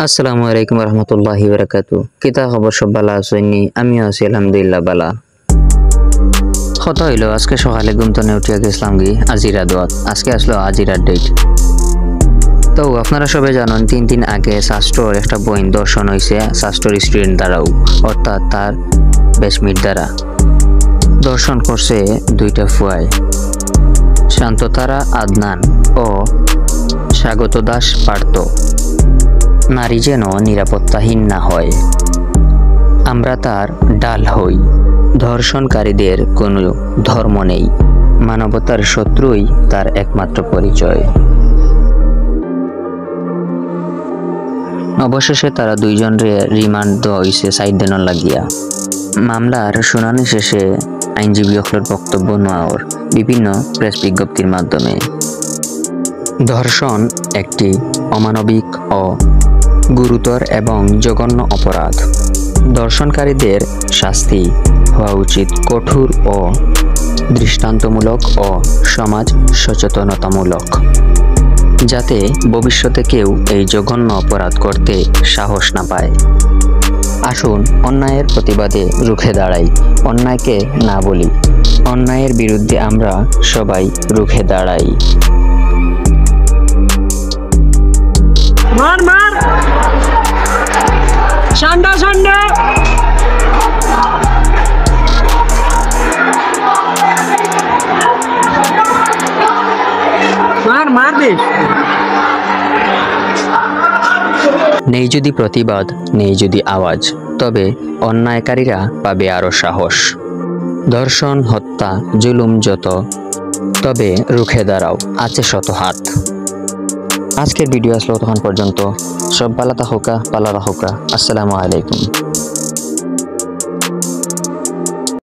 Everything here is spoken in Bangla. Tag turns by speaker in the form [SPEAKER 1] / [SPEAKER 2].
[SPEAKER 1] আসসালামু আলাইকুম রহমতুল্লাহি বারাকাতু। কিতা খবর, সব ভালো আছেননি? আমিও আছি আলহামদুলিল্লাহ ভালো। কথা হইলো আজকে সকালে ঘুম থেকে উঠিয়া গেছিলাম আজিরা দোয়াত। আজকে আসলো আজিরার ডেট। তো আপনারা সবাই জানেন 3 দিন আগে শাস্ত্রর একটা বইন দর্শন হয়েছে শাস্ত্রর স্টুডেন্ট দ্বারাও, অর্থাৎ তার বেশমিট দ্বারা দর্শন করছে দুইটা ফুয়ায়, শান্ততারা আদনান ও স্বাগত দাস পার্থ। নারী যেন নিরাপত্তাহীন না হয়, আমরা তার ডাল হই। ধর্ষণকারীদের কোনো ধর্ম নেই, মানবতার শত্রুই তার একমাত্র পরিচয়। অবশেষে তারা দুইজনরে রিমান্ড দেওয়া হয়েছে 7 দিনের লাগিয়া। মামলার শুনানি শেষে আইনজীবী অখলোর বক্তব্য নেওয়ার বিভিন্ন প্রেস বিজ্ঞপ্তির মাধ্যমে ধর্ষণ একটি অমানবিক ও গুরুতর এবং জঘন্য অপরাধ। ধর্ষণকারীদের শাস্তি হওয়া উচিত কঠোর ও দৃষ্টান্তমূলক ও সমাজ সচেতনতামূলক, যাতে ভবিষ্যতে কেউ এই জঘন্য অপরাধ করতে সাহস না পায়। আসুন অন্যায়ের প্রতিবাদে রুখে দাঁড়াই, অন্যায়কে না বলি। অন্যায়ের বিরুদ্ধে আমরা সবাই রুখে দাঁড়াই।
[SPEAKER 2] মার মার ঠান্ডা ঠান্ডা মার মার দে।
[SPEAKER 1] নেই যদি প্রতিবাদ, নেই যদি আওয়াজ, তবে অন্যায়কারীরা পাবে আরো সাহস। ধর্ষণ, হত্যা, জুলুম যত, তবে রুখে দাঁড়াও, আছে শত হাত। আজকের ভিডিও আসলো তখন পর্যন্ত। সব ভালো থাকুকা, ভালো রাখুকা। আসসালামু আলাইকুম।